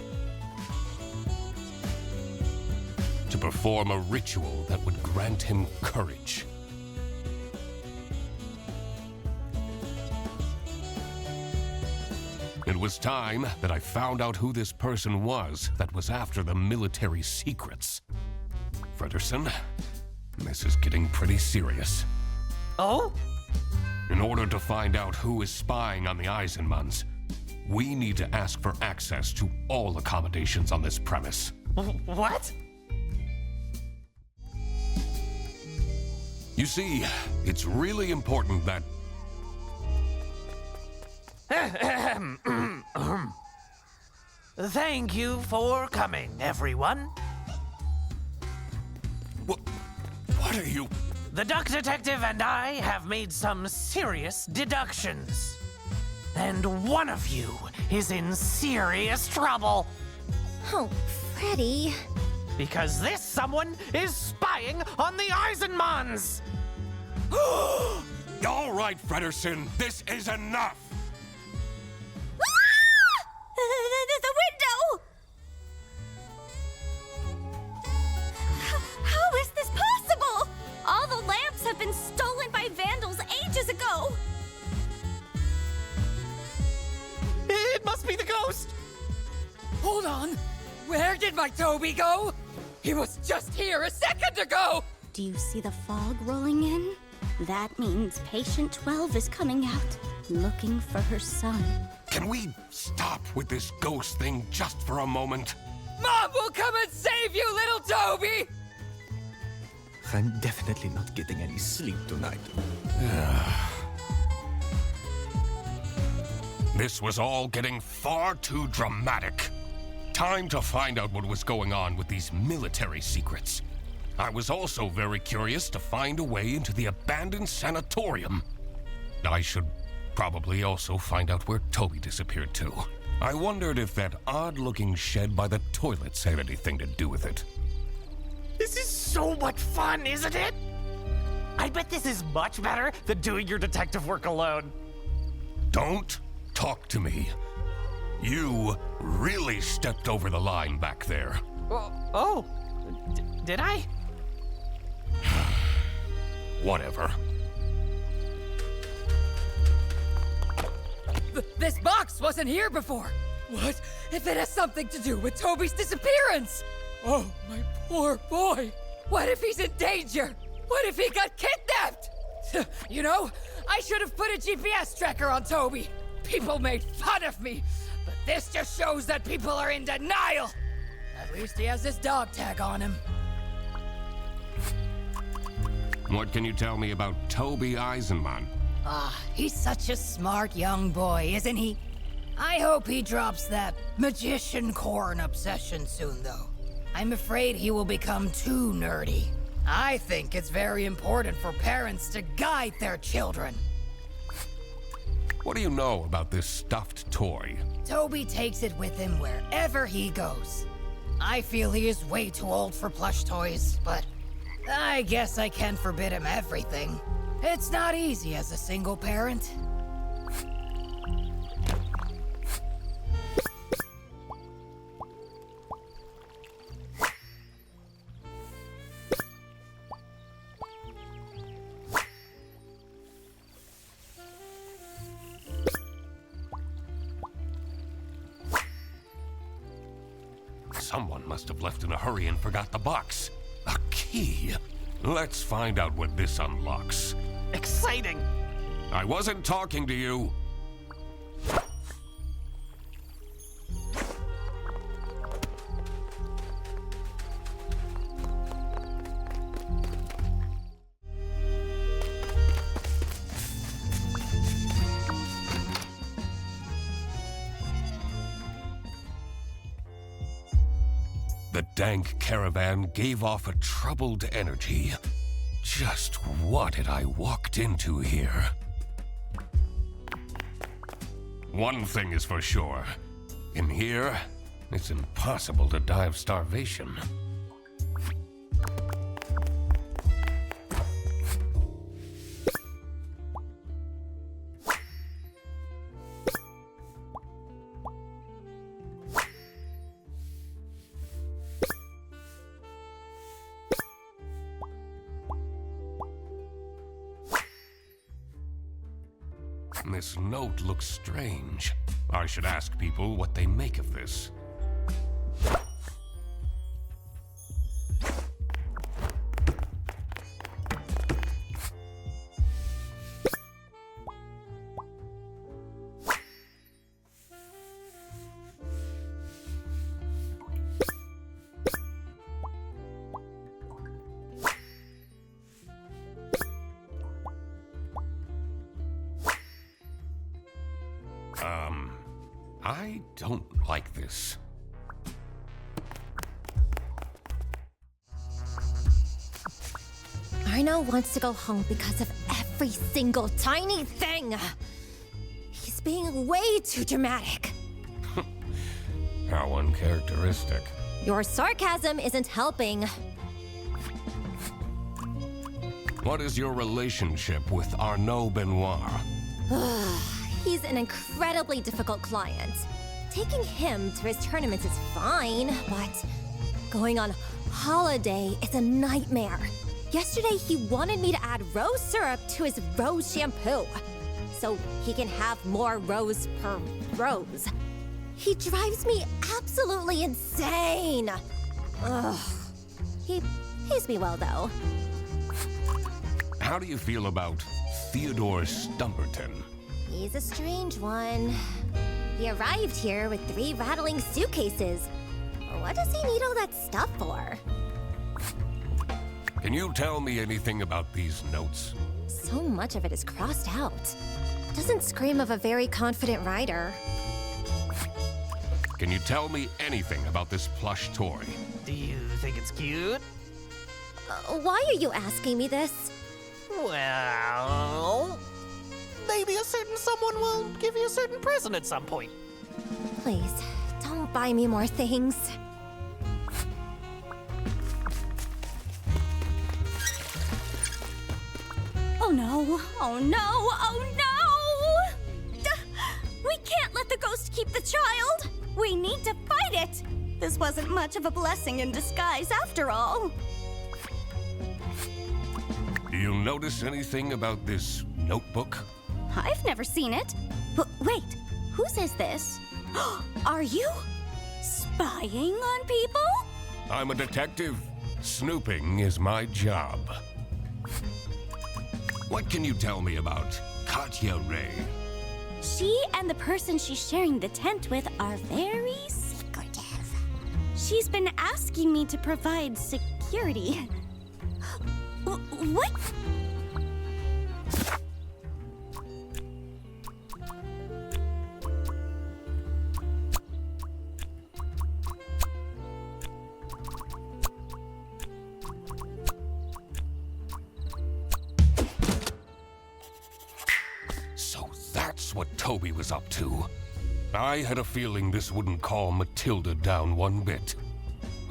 Speaker 1: to perform a ritual that would grant him courage. It was time that I found out who this person was that was after the military secrets. Frederson, this is getting pretty serious.
Speaker 4: Oh?
Speaker 1: In order to find out who is spying on the Eisenmanns, we need to ask for access to all accommodations on this premise.
Speaker 4: What?
Speaker 1: You see, it's really important that...
Speaker 4: Thank you for coming, everyone.
Speaker 1: What are you...
Speaker 4: The Duck Detective and I have made some serious deductions. And one of you is in serious trouble.
Speaker 11: Oh, Freddy.
Speaker 4: Because this someone is spying on the Eisenmanns!
Speaker 1: All right, Frederson, this is enough!
Speaker 7: The window! How is this possible? All the lamps have been stolen by vandals ages ago!
Speaker 4: It must be the ghost!
Speaker 6: Hold on! Where did my Tobi go? He was just here a second ago!
Speaker 7: Do you see the fog rolling in? That means patient 12 is coming out, looking for her son.
Speaker 1: Can we stop with this ghost thing just for a moment?
Speaker 6: Mom will come and save you, little Tobi!
Speaker 8: I'm definitely not getting any sleep tonight.
Speaker 1: This was all getting far too dramatic. Time to find out what was going on with these military secrets. I was also very curious to find a way into the abandoned sanatorium. I should probably also find out where Tobi disappeared to. I wondered if that odd-looking shed by the toilets had anything to do with it.
Speaker 4: This is so much fun, isn't it? I bet this is much better than doing your detective work alone.
Speaker 1: Don't talk to me. You really stepped over the line back there.
Speaker 4: Did I?
Speaker 1: Whatever.
Speaker 6: This box wasn't here before! What if it has something to do with Tobi's disappearance? Oh, my poor boy! What if he's in danger? What if he got kidnapped? You know, I should have put a GPS tracker on Tobi. People made fun of me, but this just shows that people are in denial. At least he has this dog tag on him.
Speaker 1: What can you tell me about Tobi Eisenmann?
Speaker 6: He's such a smart young boy, isn't he? I hope he drops that magician corn obsession soon, though. I'm afraid he will become too nerdy. I think it's very important for parents to guide their children.
Speaker 1: What do you know about this stuffed toy?
Speaker 6: Tobi takes it with him wherever he goes. I feel he is way too old for plush toys, but I guess I can't forbid him everything. It's not easy as a single parent.
Speaker 1: Someone must have left in a hurry and forgot the box. A key. Let's find out what this unlocks.
Speaker 4: Exciting!
Speaker 1: I wasn't talking to you. The dank caravan gave off a troubled energy. Just what had I walked into here? One thing is for sure. In here, it's impossible to die of starvation. This note looks strange. I should ask people what they make of this. I don't like this.
Speaker 11: Arno wants to go home because of every single tiny thing. He's being way too dramatic.
Speaker 1: How uncharacteristic.
Speaker 11: Your sarcasm isn't helping.
Speaker 1: What is your relationship with Arnaud Benoit?
Speaker 11: He's an incredibly difficult client. Taking him to his tournaments is fine, but going on holiday is a nightmare. Yesterday, he wanted me to add rose syrup to his rose shampoo, so he can have more rose per rose. He drives me absolutely insane. Ugh. He pays me well, though.
Speaker 1: How do you feel about Theodore Stumperton?
Speaker 11: He's a strange one. He arrived here with 3 rattling suitcases. What does he need all that stuff for?
Speaker 1: Can you tell me anything about these notes?
Speaker 11: So much of it is crossed out. Doesn't scream of a very confident rider.
Speaker 1: Can you tell me anything about this plush toy?
Speaker 4: Do you think it's cute?
Speaker 11: Why are you asking me this?
Speaker 4: Well, maybe a certain someone will give you a certain present at some point.
Speaker 11: Please, don't buy me more things.
Speaker 7: Oh no, oh no, oh no! We can't let the ghost keep the child! We need to fight it! This wasn't much of a blessing in disguise after all.
Speaker 1: Do you notice anything about this notebook?
Speaker 7: I've never seen it. But wait, whose is this? Are you spying on people?
Speaker 1: I'm a detective. Snooping is my job. What can you tell me about Katya Ray?
Speaker 7: She and the person she's sharing the tent with are very secretive. She's been asking me to provide security. What?
Speaker 1: So that's what Tobi was up to. I had a feeling this wouldn't calm Matilda down one bit.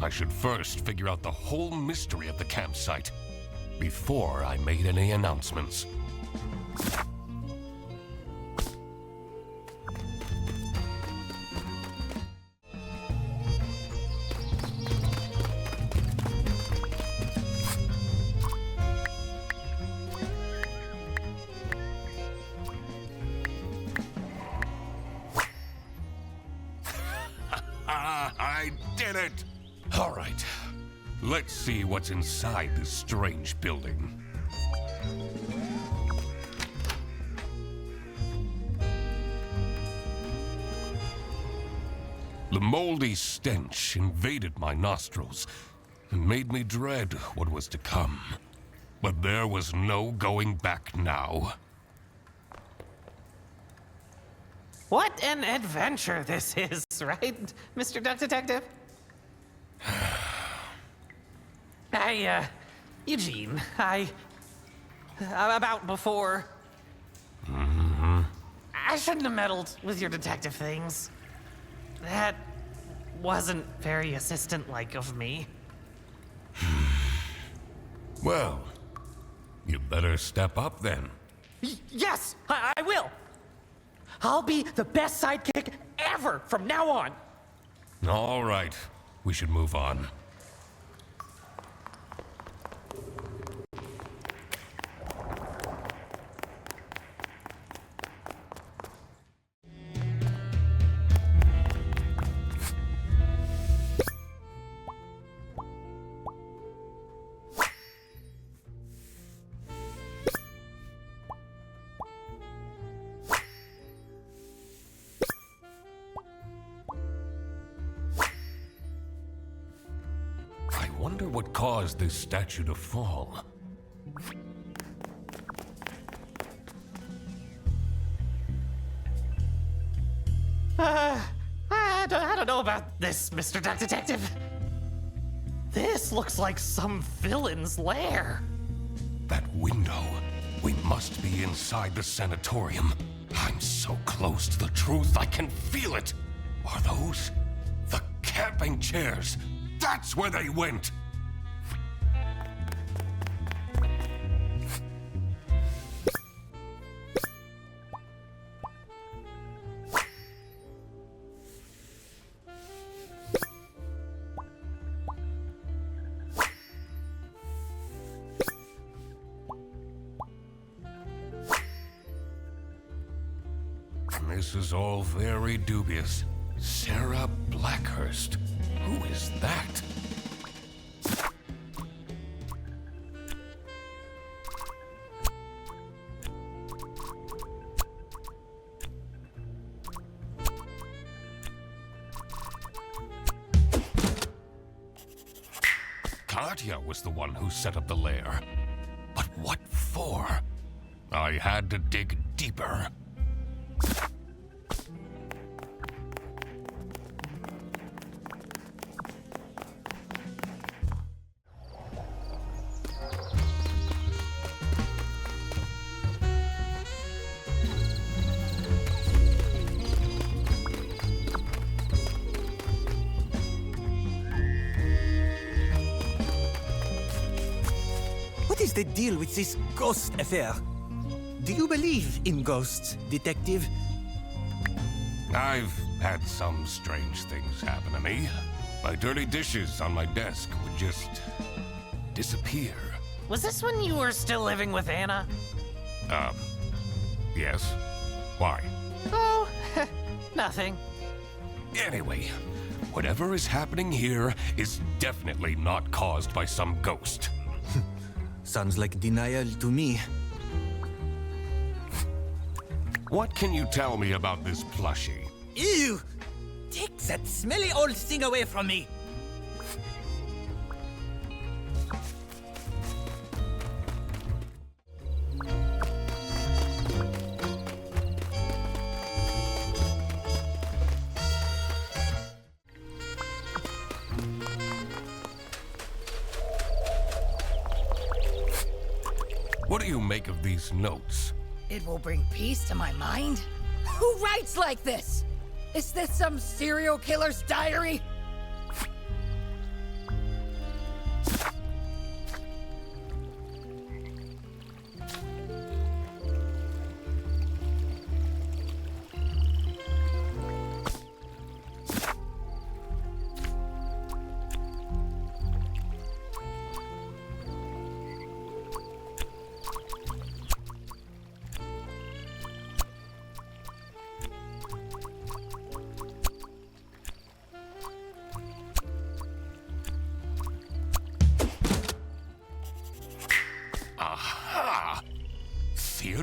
Speaker 1: I should first figure out the whole mystery of the campsite before I made any announcements. I did it! All right. Let's see what's inside this strange building. The moldy stench invaded my nostrils and made me dread what was to come. But there was no going back now.
Speaker 4: What an adventure this is, right, Mr. Duck Detective? Eugene, about before. I shouldn't have meddled with your detective things. That wasn't very assistant-like of me.
Speaker 1: Well, you better step up then.
Speaker 4: Yes, I will. I'll be the best sidekick ever from now on.
Speaker 1: All right, we should move on. I wonder what caused this statue to fall.
Speaker 4: I don't know about this, Mr. Duck Detective. This looks like some villain's lair.
Speaker 1: That window. We must be inside the sanatorium. I'm so close to the truth, I can feel it. Are those the camping chairs? That's where they went. This is all very dubious. Sarah Blackhurst. Who is that? Katya was the one who set up the lair. But what for? I had to dig deeper.
Speaker 8: What is the deal with this ghost affair? Do you believe in ghosts, detective?
Speaker 1: I've had some strange things happen to me. My dirty dishes on my desk would just disappear.
Speaker 4: Was this when you were still living with Anna?
Speaker 1: Yes. Why?
Speaker 4: Oh, nothing.
Speaker 1: Anyway, whatever is happening here is definitely not caused by some ghost.
Speaker 8: Sounds like denial to me.
Speaker 1: What can you tell me about this plushie?
Speaker 8: Ew! Take that smelly old thing away from me!
Speaker 1: What do you make of these notes?
Speaker 6: It will bring peace to my mind? Who writes like this? Is this some serial killer's diary?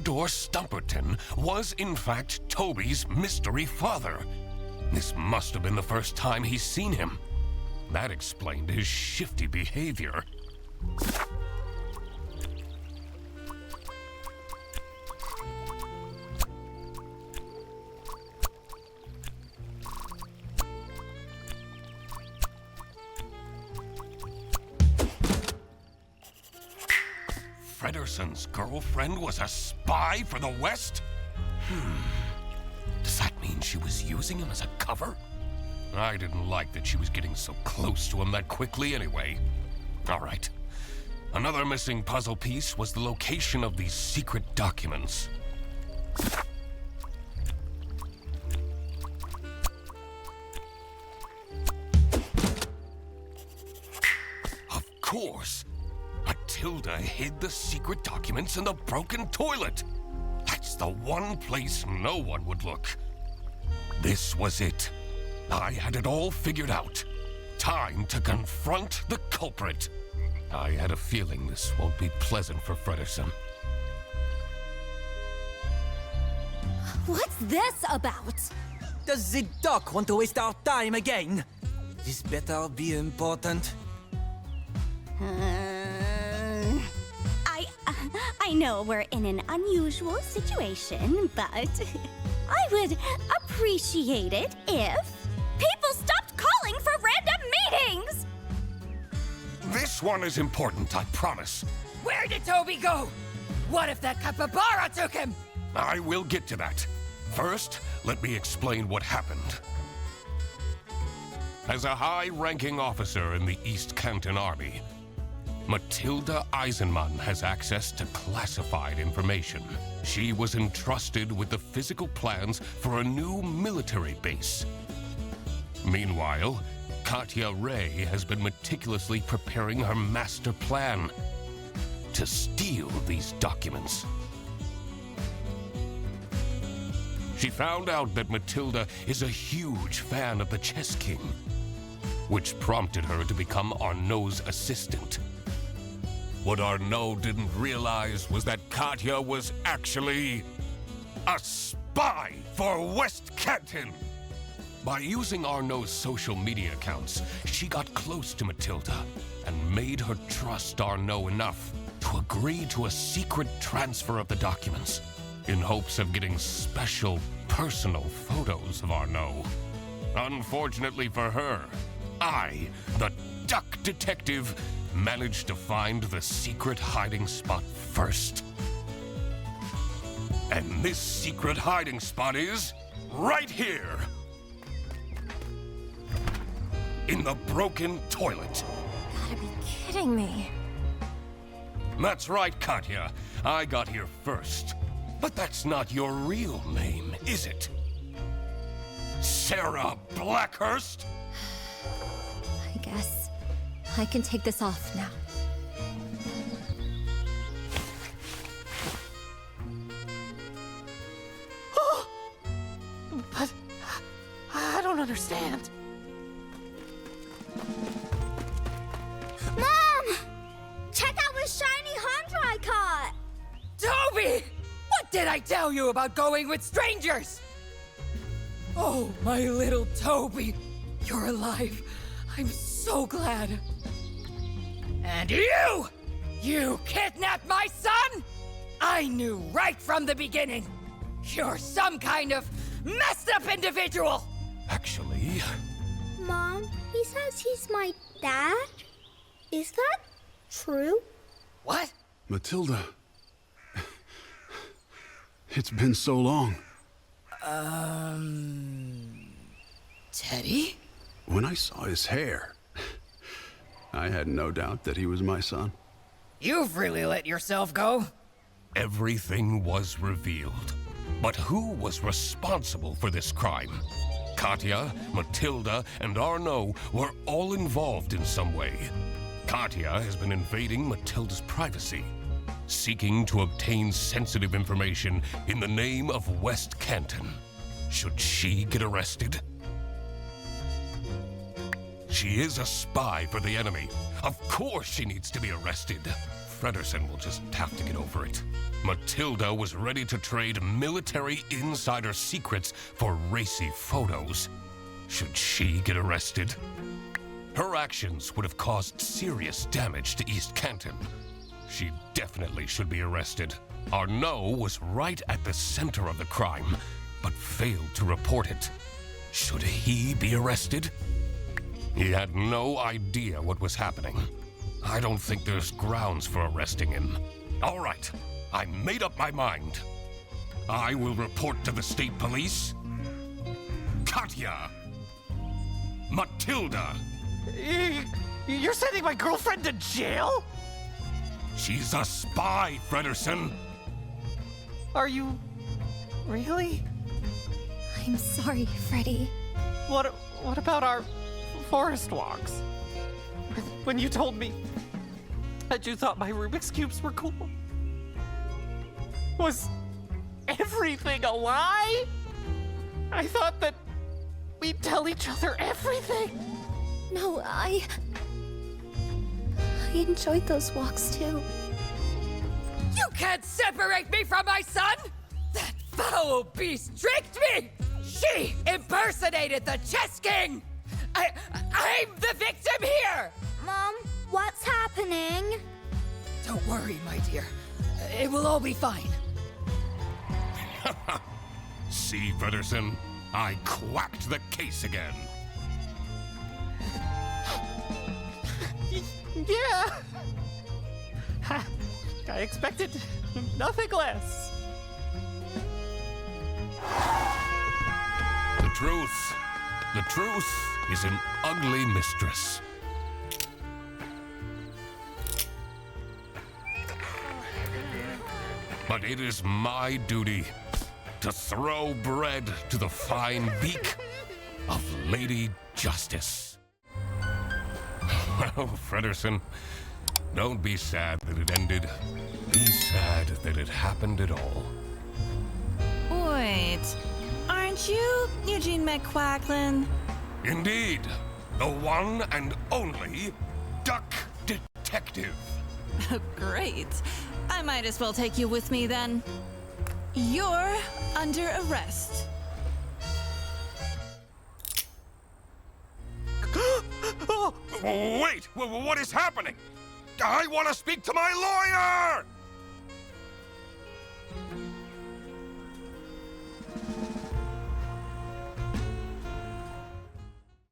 Speaker 1: Theodore Stumperton was in fact Tobi's mystery father. This must have been the first time he's seen him. That explained his shifty behavior. Frederson's girlfriend was a spy for the West? Does that mean she was using him as a cover? I didn't like that she was getting so close to him that quickly anyway. All right. Another missing puzzle piece was the location of these secret documents. Of course! Matilda hid the secret documents in the broken toilet. That's the one place no one would look. This was it. I had it all figured out. Time to confront the culprit. I had a feeling this won't be pleasant for Frederson.
Speaker 11: What's this about?
Speaker 8: Does the doc want to waste our time again? This better be important.
Speaker 7: I know we're in an unusual situation, but I would appreciate it if people stopped calling for random meetings!
Speaker 1: This one is important, I promise.
Speaker 6: Where did Toby go? What if that capybara took him?
Speaker 1: I will get to that. First, let me explain what happened. As a high-ranking officer in the East Canton Army, Matilda Eisenman has access to classified information. She was entrusted with the physical plans for a new military base. Meanwhile, Katya Ray has been meticulously preparing her master plan to steal these documents. She found out that Matilda is a huge fan of the Chess King, which prompted her to become Arnaud's assistant. What Arnaud didn't realize was that Katya was actually a spy for West Canton. By using Arnaud's social media accounts, she got close to Matilda and made her trust Arnaud enough to agree to a secret transfer of the documents in hopes of getting special personal photos of Arnaud. Unfortunately for her, I, the duck detective, managed to find the secret hiding spot first. And this secret hiding spot is right here. In the broken toilet.
Speaker 11: Gotta be kidding me.
Speaker 1: That's right, Katya. I got here first. But that's not your real name, is it? Sarah Blackhurst?
Speaker 11: I guess I can take this off now.
Speaker 4: But I don't understand.
Speaker 10: Mom! Check out this shiny hunter I caught!
Speaker 6: Toby! What did I tell you about going with strangers? Oh, my little Toby. You're alive. I'm so glad. And you! You kidnapped my son? I knew right from the beginning. You're some kind of messed up individual!
Speaker 1: Actually...
Speaker 10: Mom, he says he's my dad? Is that true?
Speaker 6: What?
Speaker 9: Matilda. It's been so long.
Speaker 6: Teddy?
Speaker 9: When I saw his hair, I had no doubt that he was my son.
Speaker 6: You've really let yourself go.
Speaker 1: Everything was revealed. But who was responsible for this crime? Katya, Matilda, and Arnaud were all involved in some way. Katya has been invading Matilda's privacy, seeking to obtain sensitive information in the name of West Canton. Should she get arrested? She is a spy for the enemy. Of course she needs to be arrested. Fredersen will just have to get over it. Matilda was ready to trade military insider secrets for racy photos. Should she get arrested? Her actions would have caused serious damage to East Canton. She definitely should be arrested. Arnaud was right at the center of the crime, but failed to report it. Should he be arrested? He had no idea what was happening. I don't think there's grounds for arresting him. All right, I made up my mind. I will report to the state police. Katya! Matilda!
Speaker 4: You're sending my girlfriend to jail?
Speaker 1: She's a spy, Fredersen.
Speaker 4: Are you really?
Speaker 11: I'm sorry, Freddy.
Speaker 4: What about our forest walks? When you told me that you thought my Rubik's Cubes were cool. Was everything a lie? I thought that we'd tell each other everything.
Speaker 11: No, I enjoyed those walks too.
Speaker 6: You can't separate me from my son! That foul beast tricked me! She impersonated the chess king! I'm the victim here!
Speaker 10: Mom, what's happening?
Speaker 6: Don't worry, my dear. It will all be fine.
Speaker 1: See, Fredersen, I quacked the case again.
Speaker 4: Yeah. I expected nothing less.
Speaker 1: The truth is an ugly mistress. But it is my duty to throw bread to the fine beak of Lady Justice. Well, Fredersen, don't be sad that it ended. Be sad that it happened at all.
Speaker 12: Wait, aren't you Eugene McQuacklin?
Speaker 1: Indeed, the one and only Duck Detective.
Speaker 12: Great. I might as well take you with me then. You're under arrest.
Speaker 1: Wait! What is happening? I want to speak to my lawyer!